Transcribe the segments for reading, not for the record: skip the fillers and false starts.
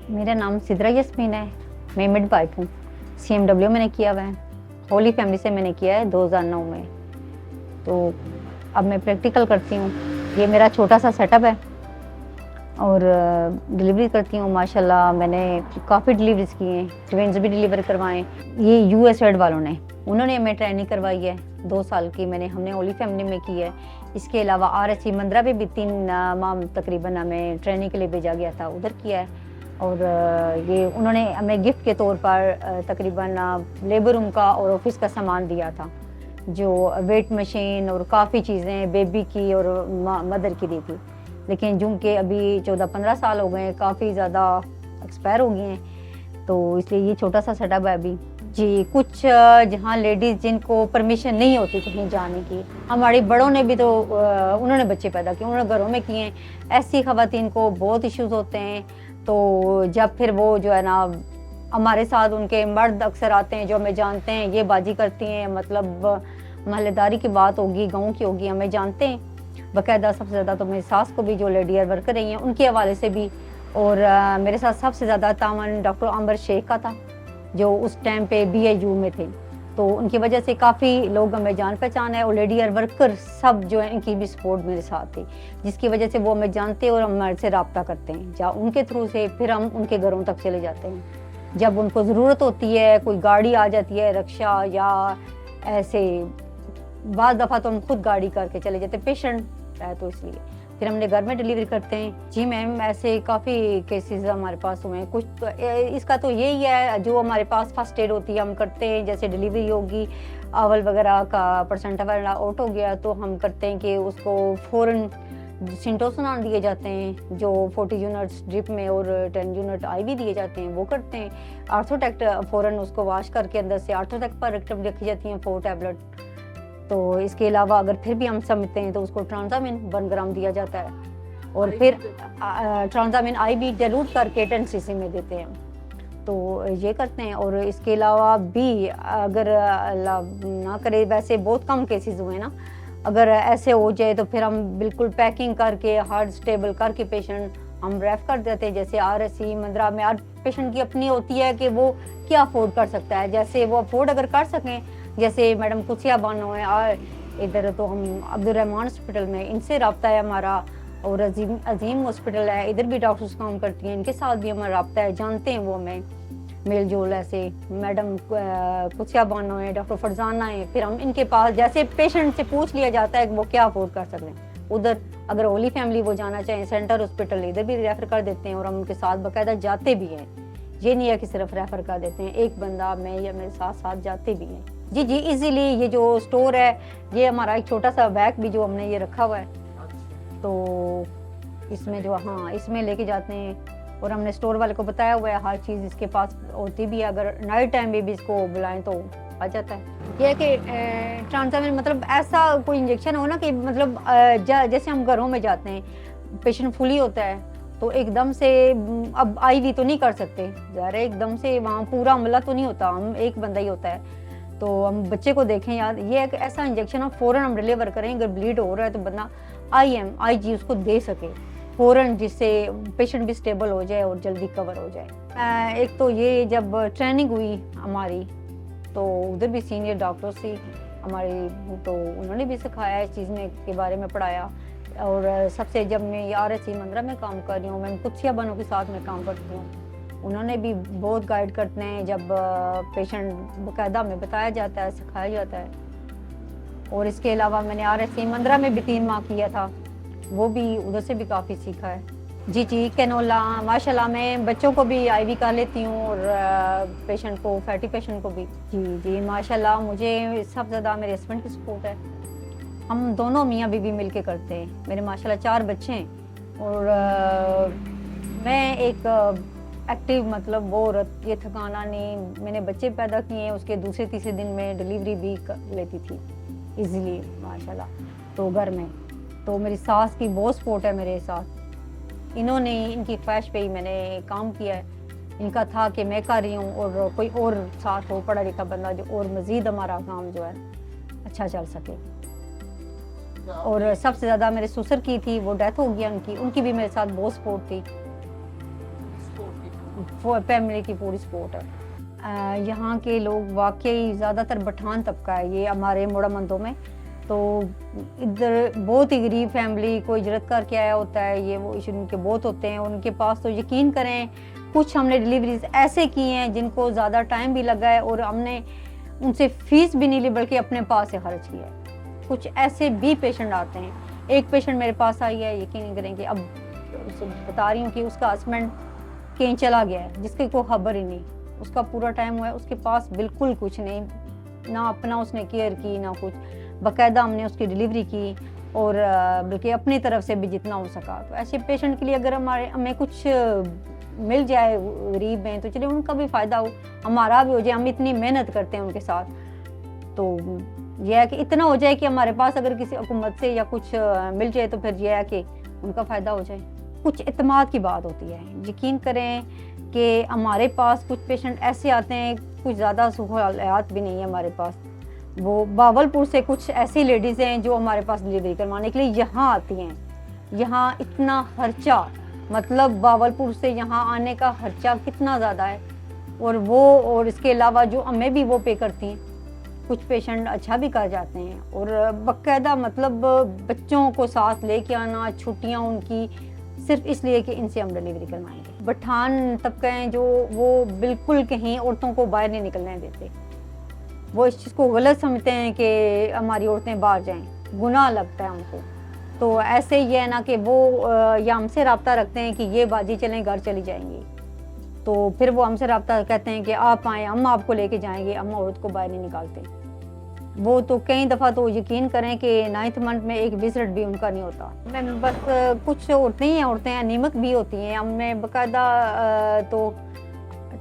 मेरा नाम सिद्रा यस्मीन है, मैं मिड वाइफ हूँ। CMW मैंने किया हुआ है, होली फैमिली से मैंने किया है 2009 में। तो अब मैं प्रैक्टिकल करती हूँ। ये मेरा छोटा सा सेटअप है और डिलीवरी करती हूँ। माशाल्लाह मैंने काफ़ी डिलीवरीज की हैं, ट्विन्स भी डिलीवर करवाएं। ये US वालों ने, उन्होंने हमें ट्रेनिंग करवाई है 2 साल की, हमने होली फैमिली में की है। इसके अलावा RSC मंद्रा में भी 3 माह तकरीबन हमें ट्रेनिंग के लिए भेजा गया था, उधर किया है। और ये उन्होंने हमें गिफ्ट के तौर पर तकरीबन लेबर रूम का और ऑफिस का सामान दिया था, जो वेट मशीन और काफ़ी चीज़ें बेबी की और मदर की दी थी। लेकिन जो कि अभी 14-15 साल हो गए हैं, काफ़ी ज़्यादा एक्सपायर हो गए हैं, तो इसलिए ये छोटा सा सेटअप है अभी जी। कुछ जहाँ लेडीज़ जिनको परमिशन नहीं होती कहीं जाने की, हमारी बड़ों ने भी तो उन्होंने बच्चे पैदा किए, उन्होंने घरों में किए हैं। ऐसी ख़वातीन को बहुत इश्यूज़ होते हैं, तो जब फिर वो जो है ना हमारे साथ उनके मर्द अक्सर आते हैं जो हमें जानते हैं, ये बाजी करती हैं, मतलब महल्लेदारी की बात होगी, गाँव की होगी, हमें जानते हैं बाकायदा। सबसे ज़्यादा तो मेरी सास को भी जो लेडी वर्कर रही हैं उनके हवाले से भी, और मेरे साथ सबसे ज़्यादा तावन डॉक्टर अंबर शेख का था, जो उस टाइम पे BIU में थे। तो उनकी वजह से काफ़ी लोग हमें जान पहचान है, और लेडी वर्कर सब जो है इनकी भी सपोर्ट मेरे साथ थी, जिसकी वजह से वो हमें जानते हैं और हमारे से रब्ता करते हैं। जहाँ उनके थ्रू से फिर हम उनके घरों तक चले जाते हैं। जब उनको ज़रूरत होती है, कोई गाड़ी आ जाती है, रिक्शा या ऐसे, बाद दफ़ा तो हम खुद गाड़ी करके चले जाते, पेशेंट है तो इसलिए फिर हमने घर में डिलीवरी करते हैं। जी मैम, ऐसे काफ़ी केसेस हमारे पास हुए हैं। कुछ तो इसका तो यही है, जो हमारे पास फर्स्ट एड होती है हम करते हैं। जैसे डिलीवरी होगी, अवल वगैरह का परसेंटाइल आउट हो गया, तो हम करते हैं कि उसको फ़ौरन सिंटोसोनान दिए जाते हैं, जो 40 यूनिट्स ड्रिप में और 10 यूनिट IV दिए जाते हैं, वो करते हैं। आर्थोटेक्ट फ़ौरन उसको वॉश करके अंदर से आर्थोटेक्ट पर रखी जाती हैं 4 टैबलेट। तो इसके अलावा अगर फिर भी हम समझते हैं तो उसको ट्रांजामिन 1 ग्राम दिया जाता है, और फिर ट्रांजामिन IV डाइल्यूट करके 10 cc में देते हैं। तो ये करते हैं। और इसके अलावा भी अगर अल्लाह ना करे, वैसे बहुत कम केसेस हुए ना, अगर ऐसे हो जाए तो फिर हम बिल्कुल पैकिंग करके हार्ड स्टेबल करके पेशेंट हम रेफ कर देते हैं। जैसे RSC मंद्रा में हर पेशेंट की अपनी होती है कि वो क्या अफोर्ड कर सकता है, जैसे वो अफोर्ड अगर कर सकें, जैसे मैडम कुसिया बानो है और इधर तो हम अब्दुलरहमान हॉस्पिटल में इनसे रब्ता है हमारा, और अजीम हॉस्पिटल है, इधर भी डॉक्टर्स काम करती हैं, इनके साथ भी हमारा रब्ता है, जानते हैं वो हमें मेल जोल। ऐसे मैडम कुसिया बानो है, डॉक्टर फरजाना है, फिर हम इनके पास जैसे पेशेंट से पूछ लिया जाता है कि वो क्या अफोर्ड कर सकते हैं। उधर अगर होली फैमिली वो जाना चाहें सेंटर हॉस्पिटल, इधर भी रेफ़र कर देते हैं, और हम उनके साथ बाकायदा जाते भी हैं। ये नहीं है कि सिर्फ रेफ़र कर देते हैं, एक बंदा मैं या मेरे साथ साथ जाते भी हैं। जी जी, इजीली ये जो स्टोर है, ये हमारा एक छोटा सा बैग भी जो हमने ये रखा हुआ है, तो इसमें जो हाँ इसमें लेके जाते हैं। और हमने स्टोर वाले को बताया हुआ है हर चीज़ इसके पास होती भी है, अगर नाइट टाइम में भी इसको बुलाएं तो आ जाता है। यह है कि ट्रांजामिन मतलब ऐसा कोई इंजेक्शन हो ना कि मतलब जैसे हम घरों में जाते हैं, पेशेंट फुली होता है, तो एकदम से अब IV तो नहीं कर सकते ज़रा, एकदम से वहाँ पूरा अमला तो नहीं होता, हम एक बंदा ही होता है। तो हम बच्चे को देखें याद, ये है कि ऐसा इंजेक्शन हम फ़ौरन हम डिलीवर करें, अगर ब्लीड हो रहा है तो बंदा IG उसको दे सके फ़ौरन, जिससे पेशेंट भी स्टेबल हो जाए और जल्दी कवर हो जाए। एक तो ये जब ट्रेनिंग हुई हमारी, तो उधर भी सीनियर डॉक्टर्स थी हमारी, तो उन्होंने भी सिखाया इस चीज़ में के बारे में पढ़ाया। और सबसे जब मैं RSC मंद्रा में काम कर रही हूँ, मैं कुसिया बानो के साथ में काम करती हूँ, उन्होंने भी बहुत गाइड करते हैं। जब पेशेंट बाकायदा में बताया जाता है, सिखाया जाता है। और इसके अलावा मैंने RSC मंद्रा में भी 3 माह किया था, वो भी उधर से भी काफ़ी सीखा है। जी जी, कैनोला माशाल्लाह मैं बच्चों को भी IV कर लेती हूँ, और पेशेंट को, फैटी पेशेंट को भी। जी जी माशाल्लाह, मुझे सबसे ज़्यादा मेरे हस्बैंड की सपोर्ट है। हम दोनों मियाँ बीवी मिल के करते हैं। मेरे माशाल्लाह 4 बच्चे हैं, और मैं एक एक्टिव मतलब वो औरत, ये थकाना नहीं। मैंने बच्चे पैदा किए हैं, उसके दूसरे तीसरे दिन में डिलीवरी भी कर लेती थी इजीली माशाल्लाह। तो घर में तो मेरी सास की बहुत सपोर्ट है मेरे साथ, इन्होंने इनकी ख्वाहिश पे ही मैंने काम किया है। इनका था कि मैं कर रही हूँ और कोई और साथ हो पढ़ा लिखा बंदा, जो और मज़ीद हमारा काम जो है अच्छा चल सके। और सबसे ज़्यादा मेरे ससुर की थी, वो डेथ हो गया उनकी भी मेरे साथ बहुत सपोर्ट थी। फैमिली की पूरी सपोर्ट है। यहाँ के लोग वाकई ज़्यादातर पठान तबका है ये हमारे मोड़ामंदों में। तो इधर बहुत ही गरीब फैमिली, कोई इजरत करके आया होता है, ये वो इशू उनके बहुत होते हैं। उनके पास तो यकीन करें कुछ हमने डिलीवरीज ऐसे की हैं जिनको ज़्यादा टाइम भी लगा है और हमने उनसे फीस भी नहीं ली बल्कि अपने पास से खर्च किया है। कुछ ऐसे भी पेशेंट आते हैं। एक पेशेंट मेरे पास आई है, यकीन नहीं करेंगे, अब बता रही हूँ कि उसका हस्बैंड कहीं चला गया है जिसकी कोई खबर ही नहीं, उसका पूरा टाइम हुआ है, उसके पास बिल्कुल कुछ नहीं, ना अपना उसने केयर की ना कुछ। बाकायदा हमने उसकी डिलीवरी की और बल्कि अपनी तरफ से भी जितना हो सका। तो ऐसे पेशेंट के लिए अगर हमें कुछ मिल जाए गरीब में तो चलिए उनका भी फ़ायदा हो, हमारा भी हो जाए। हम इतनी मेहनत करते हैं उनके साथ, तो यह है कि इतना हो जाए कि हमारे पास अगर किसी हुकूमत से या कुछ मिल जाए तो फिर यह है कि उनका फ़ायदा हो जाए। कुछ इत्मीनान की बात होती है। यकीन करें कि हमारे पास कुछ पेशेंट ऐसे आते हैं, कुछ ज़्यादा सहूलियात भी नहीं है हमारे पास। वो बावलपुर से कुछ ऐसी लेडीज़ हैं जो हमारे पास डिलीवरी करवाने के लिए यहाँ आती हैं। यहाँ इतना खर्चा, मतलब बावलपुर से यहाँ आने का खर्चा कितना ज़्यादा है, और इसके अलावा जो हमें भी वो पे करती हैं। कुछ पेशेंट अच्छा भी कर जाते हैं और बाकायदा मतलब बच्चों को साथ लेके आना, छुट्टियाँ उनकी सिर्फ इसलिए कि इनसे हम डिलीवरी करवाएंगे। पठान तबका हैं जो वो बिल्कुल कहीं औरतों को बाहर नहीं निकलने देते। वो इस चीज़ को गलत समझते हैं कि हमारी औरतें बाहर जाएं, गुनाह लगता है उनको। तो ऐसे ही है ना कि वो या हमसे रब्ता रखते हैं कि ये बाजी चलें घर चली जाएंगी, तो फिर वो हमसे रब्ता कहते हैं कि आप आएँ, हम आपको लेके जाएंगे, हम औरत को बाहर नहीं निकालते। वो तो कई दफ़ा तो यकीन करें कि 9th मंथ में एक विजिट भी उनका नहीं होता। मैं बस कुछ औरतें ही औरतें अनीमिक भी होती हैं, हमने बाकायदा तो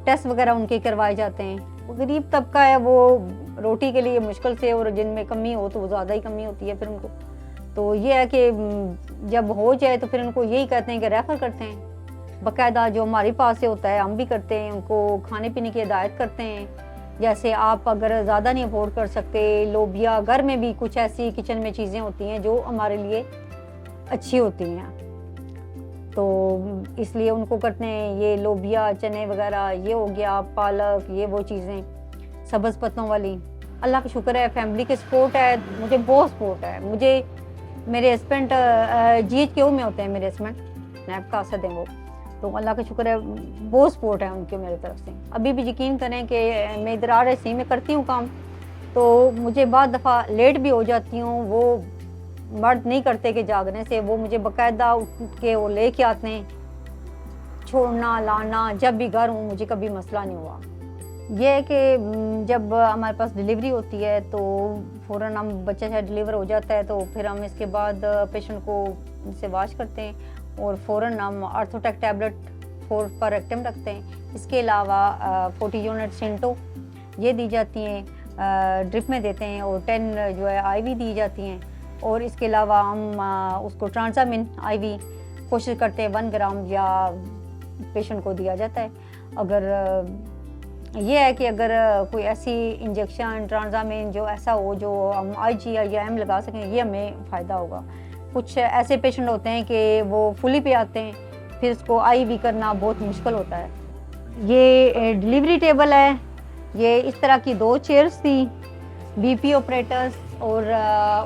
टेस्ट वगैरह उनके करवाए जाते हैं। गरीब तबका है वो रोटी के लिए मुश्किल से, और जिनमें कमी हो तो वो ज़्यादा ही कमी होती है फिर उनको। तो ये है कि जब हो जाए तो फिर उनको यही कहते हैं कि रेफ़र करते हैं। बाकायदा जो हमारे पास से होता है हम भी करते हैं, उनको खाने पीने की हिदायत करते हैं। जैसे आप अगर ज़्यादा नहीं अफोर्ड कर सकते, लोबिया, घर में भी कुछ ऐसी किचन में चीज़ें होती हैं जो हमारे लिए अच्छी होती हैं, तो इसलिए उनको करते हैं। ये लोबिया, चने वगैरह, ये हो गया, पालक, ये वो चीज़ें सब्ज़ पत्तों वाली। अल्लाह का शुक्र है, फैमिली के सपोर्ट है, मुझे बहुत सपोर्ट है। मुझे मेरे हस्बैंड GHQ में होते हैं, मेरे हस्बैंड नैब का असद हैं वो, तो अल्लाह का शुक्र है बहुत सपोर्ट है उनकी मेरी तरफ से। अभी भी यकीन करें कि मैं इधर RSC में करती हूँ काम, तो मुझे बाद दफ़ा लेट भी हो जाती हूँ। वो मर्द नहीं करते कि जागने से, वो मुझे बाकायदा उठ के वो ले के आते हैं, छोड़ना लाना, जब भी घर हूँ मुझे कभी मसला नहीं हुआ। ये है कि जब हमारे पास डिलीवरी होती है तो फ़ौरन हम बच्चा चाहे डिलीवर हो जाता है तो फिर हम इसके बाद पेशेंट को से वॉश करते हैं और फ़ौरन हम आर्थोटेक टैबलेट 4 पर रेक्टम रखते हैं। इसके अलावा 40 यूनिट सिंटो ये दी जाती हैं, ड्रिप में देते हैं, और 10 जो है IV दी जाती हैं। और इसके अलावा हम उसको ट्रांसामिन IV कोशिश करते हैं 1 ग्राम या पेशेंट को दिया जाता है। अगर ये है कि अगर कोई ऐसी इंजेक्शन ट्रांसामिन जो ऐसा हो जो हम IG या M लगा सकें, ये हमें फ़ायदा होगा। कुछ ऐसे पेशेंट होते हैं कि वो फुली पे आते हैं, फिर उसको IV करना बहुत मुश्किल होता है। ये डिलीवरी टेबल है, ये इस तरह की 2 चेयर्स थी, BP ऑपरेटर्स और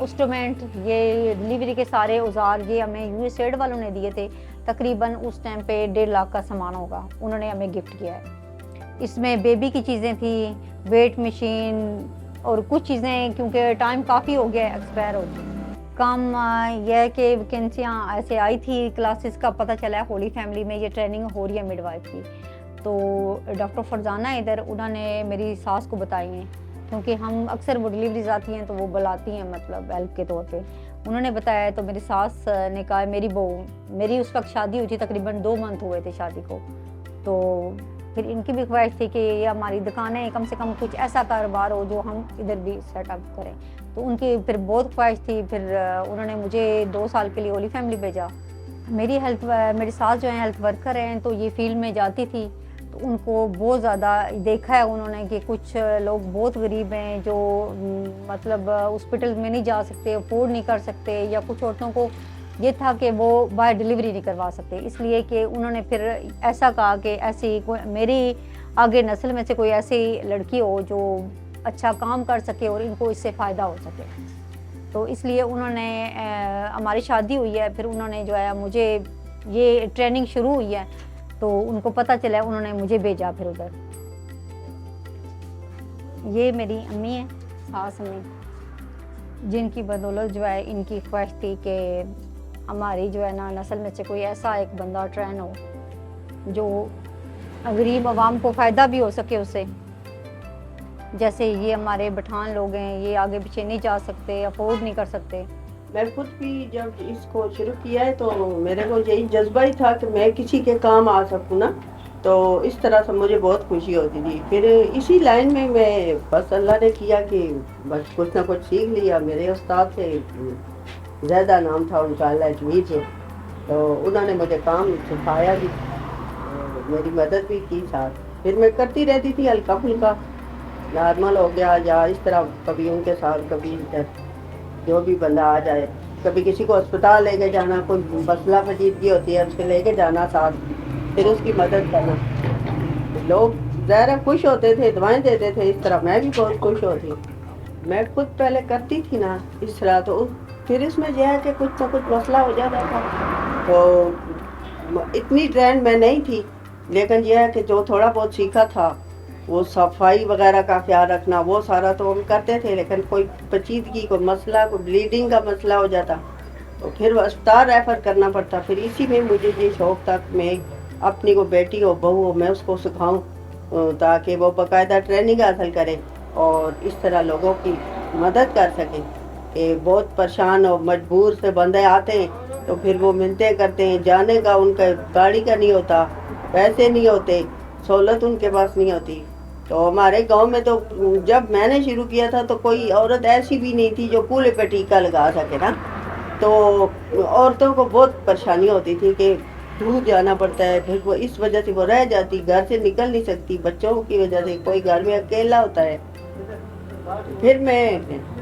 इंस्ट्रूमेंट, ये डिलीवरी के सारे औजार ये हमें USAID वालों ने दिए थे। तकरीबन उस टाइम पे 1.5 लाख का सामान होगा, उन्होंने हमें गिफ्ट किया है। इसमें बेबी की चीज़ें थी, वेट मशीन और कुछ चीज़ें, क्योंकि टाइम काफ़ी हो गया है, एक्सपायर हो गई। काम यह है कि वैकेंसियाँ ऐसे आई थी, क्लासेस का पता चला है होली फैमिली में ये ट्रेनिंग हो रही है मिडवाइफ की, तो डॉक्टर फरजाना इधर उन्होंने मेरी सास को बताई हैं, क्योंकि हम अक्सर वो डिलीवरीज आती हैं तो वो बुलाती हैं मतलब हेल्प के तौर पे। उन्होंने बताया तो मेरी सास ने कहा, मेरी बहू, मेरी उस वक्त शादी हुई थी, तकरीबन 2 मंथ हुए थे शादी को, तो फिर इनकी भी ख्वाहिश थी कि ये हमारी दुकानें कम से कम कुछ ऐसा कारोबार हो जो हम इधर भी सेटअप करें, तो उनकी फिर बहुत ख्वाहिश थी। फिर उन्होंने मुझे 2 साल के लिए होली फैमिली भेजा। मेरी सास जो है हेल्थ वर्कर हैं, तो ये फील्ड में जाती थी, तो उनको बहुत ज़्यादा देखा है उन्होंने कि कुछ लोग बहुत गरीब हैं जो मतलब हॉस्पिटल में नहीं जा सकते, अफोर्ड नहीं कर सकते, या कुछ औरतों को یہ تھا کہ وہ باہر ڈلیوری نہیں کروا سکتے، اس لیے کہ انہوں نے پھر ایسا کہا کہ ایسی میری آگے نسل میں سے کوئی ایسی لڑکی ہو جو اچھا کام کر سکے اور ان کو اس سے فائدہ ہو سکے، تو اس لیے انہوں نے ہماری شادی ہوئی ہے، پھر انہوں نے جو ہے مجھے یہ ٹریننگ شروع ہوئی ہے تو ان کو پتہ چلا، انہوں نے مجھے بھیجا پھر ادھر۔ یہ میری امی ہیں، ساس امی، جن کی بدولت جو ہے ان کی خواہش تھی کہ ہماری جو ہے نا نسل میں سے کوئی ایسا ایک بندہ ٹرین ہو جو غریب عوام کو فائدہ بھی ہو سکے اس سے، جیسے یہ ہمارے پٹھان لوگ ہیں، یہ آگے پیچھے نہیں جا سکتے، افورڈ نہیں کر سکتے۔ میں خود بھی جب اس کو شروع کیا ہے تو میرے کو یہی جذبہ ہی تھا کہ میں کسی کے کام آ سکوں نا، تو اس طرح سے مجھے بہت خوشی ہوتی تھی۔ پھر اسی لائن میں بس اللہ نے کیا کہ بس کچھ نہ کچھ سیکھ لیا۔ میرے استاد سے زیادہ نام تھا ان کا، اللہ اجمیر سے، تو انہوں نے مجھے کام سکھایا بھی، میری مدد بھی کی ساتھ۔ پھر میں کرتی رہتی تھی ہلکا پھلکا، نارمل ہو گیا یا اس طرح، کبھی ان کے ساتھ، کبھی جو بھی بندہ آ جائے، کبھی کسی کو اسپتال لے کے جانا، کوئی مسئلہ پیچیدگی ہوتی ہے اس کے لے کے جانا ساتھ، پھر اس کی مدد کرنا۔ لوگ ظاہر خوش ہوتے تھے، دعائیں دیتے تھے، اس طرح میں بھی بہت خوش ہوتی۔ میں خود پہلے کرتی تھی نا اس طرح، تو پھر اس میں یہ ہے کہ کچھ نہ کچھ مسئلہ ہو جاتا تھا، تو اتنی ٹرینڈ میں نہیں تھی، لیکن یہ ہے کہ جو تھوڑا بہت سیکھا تھا، وہ صفائی وغیرہ کا خیال رکھنا، وہ سارا تو ہم کرتے تھے، لیکن کوئی پیچیدگی، کوئی مسئلہ، کوئی بلیڈنگ کا مسئلہ ہو جاتا تو پھر وہ اسپتال ریفر کرنا پڑتا۔ پھر اسی میں مجھے یہ شوق تھا کہ میں اپنی کو بیٹی ہو، بہو ہو، میں اس کو سکھاؤں تاکہ وہ باقاعدہ ٹریننگ حاصل کرے اور اس طرح لوگوں کی مدد کر سکے۔ کہ بہت پریشان اور مجبور سے بندے آتے ہیں تو پھر وہ منتیں کرتے ہیں، جانے کا ان کا گاڑی کا نہیں ہوتا، پیسے نہیں ہوتے، سہولت ان کے پاس نہیں ہوتی۔ تو ہمارے گاؤں میں تو جب میں نے شروع کیا تھا تو کوئی عورت ایسی بھی نہیں تھی جو کولے پہ ٹیکا لگا سکے نا، تو عورتوں کو بہت پریشانی ہوتی تھی کہ دور جانا پڑتا ہے، پھر وہ اس وجہ سے وہ رہ جاتی، گھر سے نکل نہیں سکتی، بچوں کی وجہ سے، کوئی گھر میں اکیلا ہوتا ہے۔ پھر میں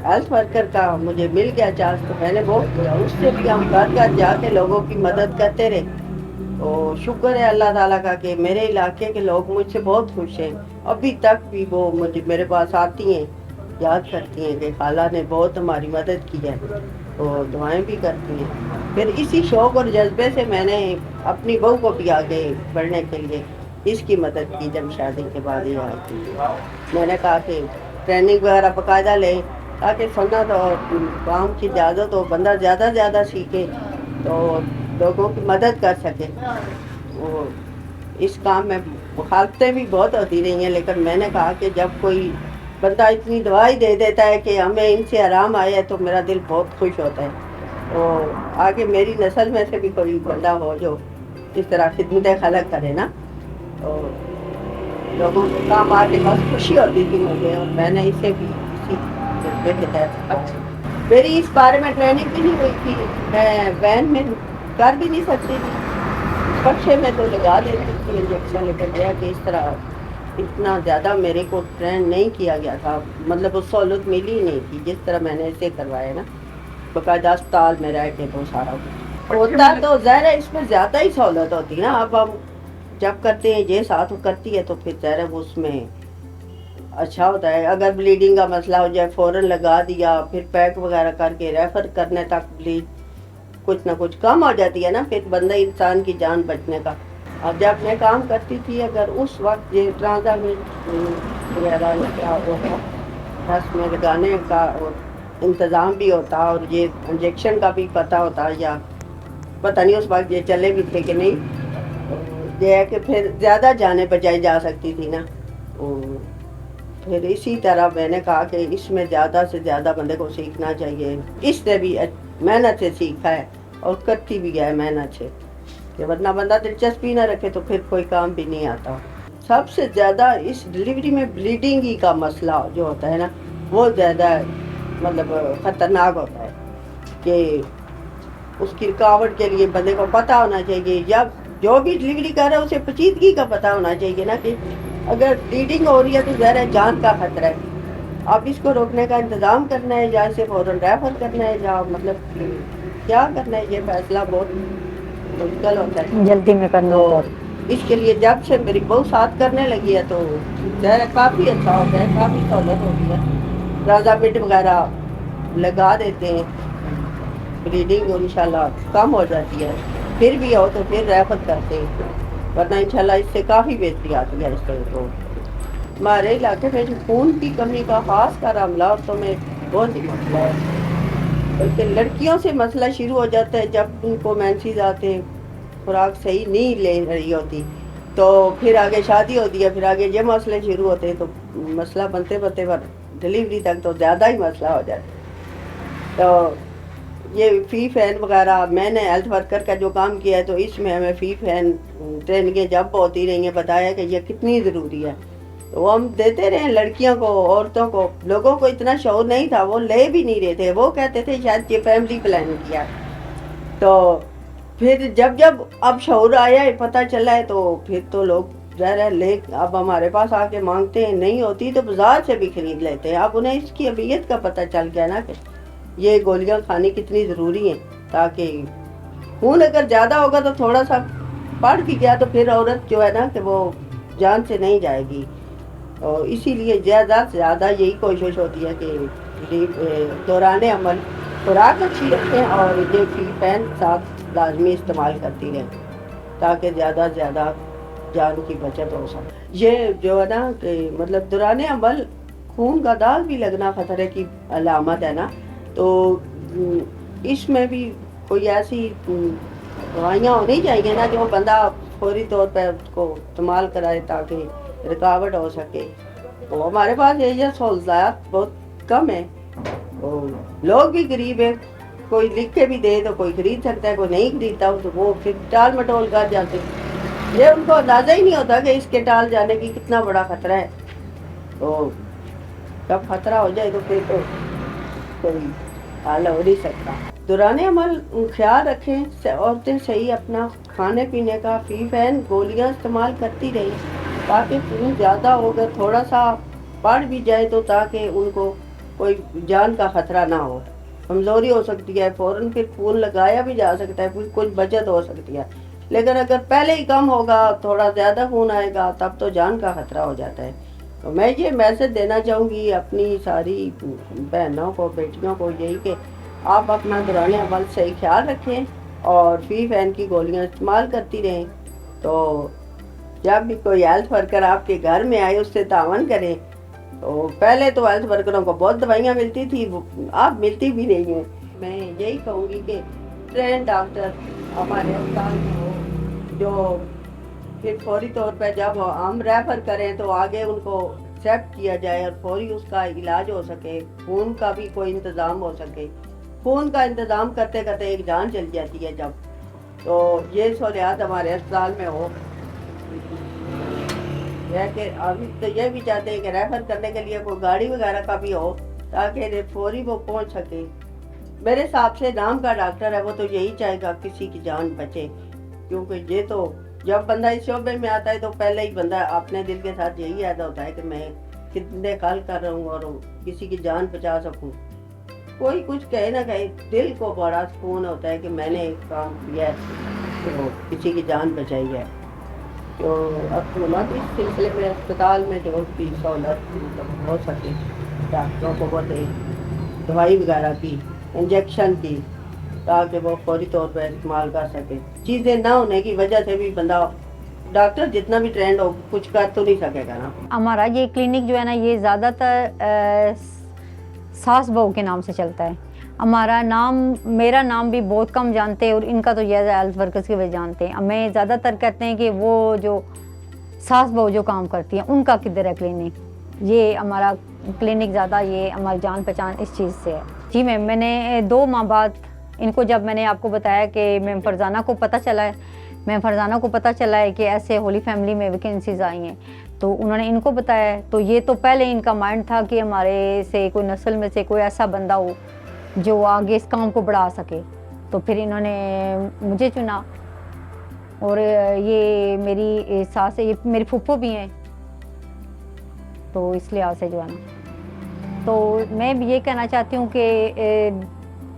ہیلتھ ورکر کا مجھے مل گیا چانس، تو میں نے وہ اس سے بھی ہم گھر گھر جا کے لوگوں کی مدد کرتے رہے۔ تو شکر ہے اللہ تعالیٰ کا کہ میرے علاقے کے لوگ مجھ سے بہت خوش ہیں، ابھی تک بھی وہ مجھے میرے پاس آتی ہیں، یاد کرتی ہیں کہ خالہ نے بہت ہماری مدد کی ہے، تو دعائیں بھی کرتی ہیں۔ پھر اسی شوق اور جذبے سے میں نے اپنی بہو کو بھی آگے بڑھنے کے لیے اس کی مدد کی۔ جب شادی کے بعد یہ آئی تھی، میں نے کہا کہ ٹریننگ وغیرہ باقاعدہ لے تاکہ سنت اور کام کی اجازت ہو، بندہ زیادہ زیادہ سیکھے تو لوگوں کی مدد کر سکے۔ وہ اس کام میں مخالفتیں بھی بہت ہوتی رہی ہیں، لیکن میں نے کہا کہ جب کوئی بندہ اتنی دعائی دے دیتا ہے کہ ہمیں ان سے آرام آیا ہے تو میرا دل بہت خوش ہوتا ہے۔ تو آگے میری نسل میں سے بھی کوئی بندہ ہو جو اس طرح خدمت خلق کرے نا، تو لوگوں کے کام آ کے بہت خوشی ہوتی تھی مجھے، اور میں نے اسے بھی اسی جذبے کے تحت میری اس بارے میں ٹریننگ بھی نہیں ہوئی تھی، میں وین میں کر بھی نہیں سکتی تھی، پکشے میں تو لگا دیتی تھی انجیکشن، لیکن گیا کہ اس طرح اتنا زیادہ میرے کو ٹرین نہیں کیا گیا تھا، مطلب وہ سہولت ملی ہی نہیں تھی جس طرح میں نے اسے کروایا نا، باقاعدہ اسپتال میں رہ کے تو سارا کچھ ہوتا تو ظاہر ہے اس میں زیادہ ہی سہولت ہوتی نا۔ اب ہم جب کرتے ہیں یہ ساتھ کرتی ہے تو پھر ظاہر ہے وہ اس میں اچھا ہوتا ہے۔ اگر بلیڈنگ کا مسئلہ ہو جائے فوراً لگا دیا، پھر پیک وغیرہ کر کے ریفر کرنے تک بلیڈ کچھ نہ کچھ کم ہو جاتی ہے نا، پھر بندہ انسان کی جان بچنے کا۔ اب جب میں کام کرتی تھی، اگر اس وقت یہ ٹرانزامنٹ وغیرہ بس میں لگانے کا انتظام بھی ہوتا اور یہ انجیکشن کا بھی پتہ ہوتا، یا پتہ نہیں اس وقت یہ چلے بھی تھے کہ نہیں، یہ ہے کہ پھر زیادہ جانیں بچائی جا سکتی تھی نا۔ پھر اسی طرح میں نے کہا کہ اس میں زیادہ سے زیادہ بندے کو سیکھنا چاہیے، اس سے بھی محنت سے سیکھا ہے اور کرتی بھی ہے محنت سے، کہ ورنہ بندہ دلچسپی نہ رکھے تو پھر کوئی کام بھی نہیں آتا۔ سب سے زیادہ اس ڈلیوری میں بلیڈنگ ہی کا مسئلہ جو ہوتا ہے نا، وہ زیادہ مطلب خطرناک ہوتا ہے، کہ اس کی رکاوٹ کے لیے بندے کو پتہ ہونا چاہیے، یا جو بھی ڈلیوری کر رہا ہے اسے پیچیدگی کا پتہ ہونا چاہیے نا، کہ اگر بلیڈنگ ہو رہی ہے تو ظاہر ہے جان کا خطرہ ہے، اب اس کو روکنے کا انتظام کرنا ہے، یا اسے فوراً ریفر کرنا ہے، یا مطلب کیا کرنا ہے، یہ فیصلہ بہت مشکل ہوتا ہے، جلدی میں کرنا تو ہوتا ہے۔ اس کے لیے جب سے میری بہو ساتھ کرنے لگی ہے تو ظاہر ہے کافی اچھا ہوتا ہے، کافی سہولت ہوتی ہے، رضا مٹ وغیرہ لگا دیتے ہیں، بلیڈنگ انشاءاللہ کم ہو جاتی ہے، پھر بھی ہو تو پھر ریفر کرتے ہیں، ورنہ انشاءاللہ اس سے کافی بہتری آتی ہے اس طرح تو۔ ہمارے علاقے میں جو خون کی کمی کا خاص کر عملہ عورتوں میں بہت ہی مسئلہ ہے، بلکہ لڑکیوں سے مسئلہ شروع ہو جاتا ہے جب ان کو مینسز آتے ہیں، خوراک صحیح نہیں لے رہی ہوتی، تو پھر آگے شادی ہوتی ہے، پھر آگے یہ مسئلے شروع ہوتے ہیں، تو مسئلہ بنتے بنتے ڈلیوری تک تو زیادہ ہی مسئلہ ہو جاتا ہے۔ تو یہ فی فین وغیرہ میں نے ہیلتھ ورکر کا جو کام کیا ہے تو اس میں ہمیں فی فین ٹریننگیں جب ہوتی رہی ہیں بتایا کہ یہ کتنی ضروری ہے، تو وہ ہم دیتے رہے لڑکیوں کو، عورتوں کو، لوگوں کو اتنا شعور نہیں تھا، وہ لے بھی نہیں رہے تھے، وہ کہتے تھے شاید یہ فیملی پلان کیا، تو پھر جب جب اب شعور آیا ہے، پتہ چلا ہے، تو پھر تو لوگ ظاہر ہے لے اب ہمارے پاس آ کے مانگتے ہیں، نہیں ہوتی تو بازار سے بھی خرید لیتے ہیں، اب انہیں اس کی اہمیت کا پتہ چل گیا نا کہ یہ گولیاں کھانی کتنی ضروری ہیں، تاکہ خون اگر زیادہ ہوگا تو تھوڑا سا پڑ بھی گیا تو پھر عورت جو ہے نا کہ وہ جان سے نہیں جائے گی، اور اسی لیے زیادہ سے زیادہ یہی کوشش ہوتی ہے کہ دوران عمل خوراک اچھی رکھیں اور یہ فی فین ساتھ لازمی استعمال کرتی رہیں تاکہ زیادہ سے زیادہ جان کی بچت ہو سکے۔ یہ جو ہے نا کہ مطلب دوران عمل خون کا داغ بھی لگنا خطرے کی علامت ہے نا، تو اس میں بھی کوئی ایسی دوائیاں ہونی چاہیے نا جو بندہ فوری طور پہ اس کو استعمال کرائے تاکہ رکاوٹ ہو سکے، تو ہمارے پاس یہ سہولت بہت کم ہے، لوگ بھی غریب ہیں، کوئی لکھ کے بھی دے تو کوئی خرید سکتا ہے، کوئی نہیں خریدتا تو وہ پھر ٹال مٹول کر جاتے، یہ ان کو اندازہ ہی نہیں ہوتا کہ اس کے ٹال جانے کی کتنا بڑا خطرہ ہے، تو جب خطرہ ہو جائے تو پھر تو کوئی حل ہو نہیں سکتا۔ دوران عمل خیال رکھیں، عورتیں صحیح اپنا کھانے پینے کا فی فین گولیاں استعمال کرتی رہیں تاکہ خون زیادہ ہوگا تھوڑا سا پڑ بھی جائے تو تاکہ ان کو کوئی جان کا خطرہ نہ ہو، کمزوری ہو سکتی ہے، فوراً پھر خون لگایا بھی جا سکتا ہے، پھر کچھ بچت ہو سکتی ہے، لیکن اگر پہلے ہی کم ہوگا تھوڑا زیادہ خون آئے گا تب تو جان کا خطرہ ہو جاتا ہے۔ تو میں یہ میسج دینا چاہوں گی اپنی ساری بہنوں کو، بیٹیوں کو، یہی کہ آپ اپنا دوران عمل صحیح خیال رکھیں اور فی فین کی گولیاں استعمال کرتی رہیں، تو جب بھی کوئی ہیلتھ ورکر آپ کے گھر میں آئے اس سے تعاون کریں، تو پہلے تو ہیلتھ ورکروں کو بہت دوائیاں ملتی تھی، اب ملتی بھی نہیں ہیں، میں یہی کہوں گی کہ ٹرین ڈاکٹر ہمارے اسپتال میں ہو جو پھر فوری طور پہ جب ہم ریفر کریں تو آگے ان کو ایکسیپٹ کیا جائے اور فوری اس کا علاج ہو سکے، خون کا بھی کوئی انتظام ہو سکے، خون کا انتظام کرتے کرتے ایک جان چل جاتی ہے جب، تو یہ سہولیات ہمارے اسپتال میں ہو، کہ ابھی تو یہ بھی چاہتے ہیں کہ ریفر کرنے کے لیے کوئی گاڑی وغیرہ کا بھی ہو تاکہ فوری وہ پہنچ سکے۔ میرے حساب سے نام کا ڈاکٹر ہے وہ تو یہی چاہے گا کسی کی جان بچے، کیونکہ یہ تو جب بندہ اس شعبے میں آتا ہے تو پہلے ہی بندہ اپنے دل کے ساتھ یہی عہد ہوتا ہے کہ میں کتنے کال کر رہا ہوں اور کسی کی جان بچا سکوں، کوئی کچھ کہے نہ کہے دل کو بڑا سکون ہوتا ہے کہ میں نے ایک کام کیا ہے تو کسی کی جان بچائی ہے، تو حکومت اس سلسلے میں اسپتال میں جو بھی سہولت ہو سکے ڈاکٹروں کو بولے دوائی وغیرہ کی، انجیکشن کی، تاکہ وہ فوری طور پہ استعمال کر سکے، چیزیں نہ ہونے کی وجہ سے بھی بندہ ڈاکٹر جتنا بھی ٹرینڈ ہو کچھ کر تو نہیں سکے گا نا۔ ہمارا یہ کلینک جو ہے نا یہ زیادہ تر ساس بہو کے نام سے چلتا ہے، ہمارا نام، میرا نام بھی بہت کم جانتے ہیں اور ان کا تو یہ ہیلتھ ورکرز کی وجہ جانتے ہیں، ہمیں زیادہ تر کہتے ہیں کہ وہ جو ساس بہو جو کام کرتی ہیں ان کا کدھر ہے کلینک، یہ ہمارا کلینک زیادہ یہ ہماری جان پہچان اس چیز سے ہے۔ جی میم، میں نے 2 ماہ بعد ان کو جب میں نے آپ کو بتایا کہ میم فرزانہ کو پتہ چلا ہے کہ ایسے ہولی فیملی میں ویکینسیز آئی ہیں، تو انہوں نے ان کو بتایا، تو یہ تو پہلے ان کا مائنڈ تھا کہ ہمارے سے کوئی نسل میں سے کوئی ایسا بندہ ہو جو آگے اس کام کو بڑھا سکے، تو پھر انہوں نے مجھے چنا، اور یہ میری ساس ہے، یہ میری پھپھو بھی ہیں، تو اس لحاظ سے جو ہے نا، تو میں بھی یہ کہنا چاہتی ہوں کہ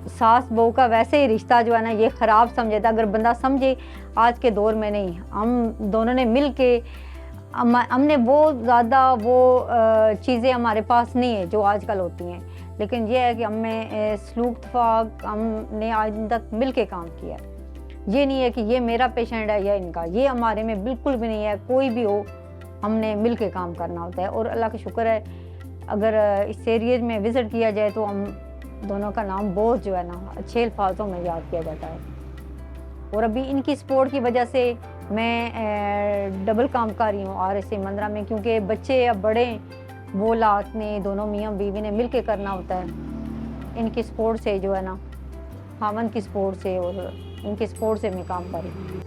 सास बहू का वैसे ही रिश्ता जो है ना ये ख़राब समझे था। अगर बंदा समझे, आज के दौर में नहीं, हम दोनों ने मिल के हमने वो ज़्यादा वो चीज़ें हमारे पास नहीं है जो आजकल होती हैं, लेकिन ये है कि हमें सलूक इत्तेफाक हमने आज तक मिल के काम किया है। ये नहीं है कि ये मेरा पेशेंट है या इनका, ये हमारे में बिल्कुल भी नहीं है। कोई भी हो, हमने मिल के काम करना होता है। और अल्लाह का शुक्र है, अगर इस एरिया में विज़िट किया जाए तो हम दोनों का नाम बहुत जो है ना अच्छे अल्फाजों में याद किया जाता है। और अभी इनकी सपोर्ट की वजह से मैं डबल काम कर रही हूँ RSA मंदरा में, क्योंकि बच्चे अब बड़े वो लात ने दोनों मियाँ बीवी ने मिल के करना होता है। इनकी सपोर्ट से जो है ना, खामन की सपोर्ट से और इनकी सपोर्ट से मैं काम कर रही हूँ।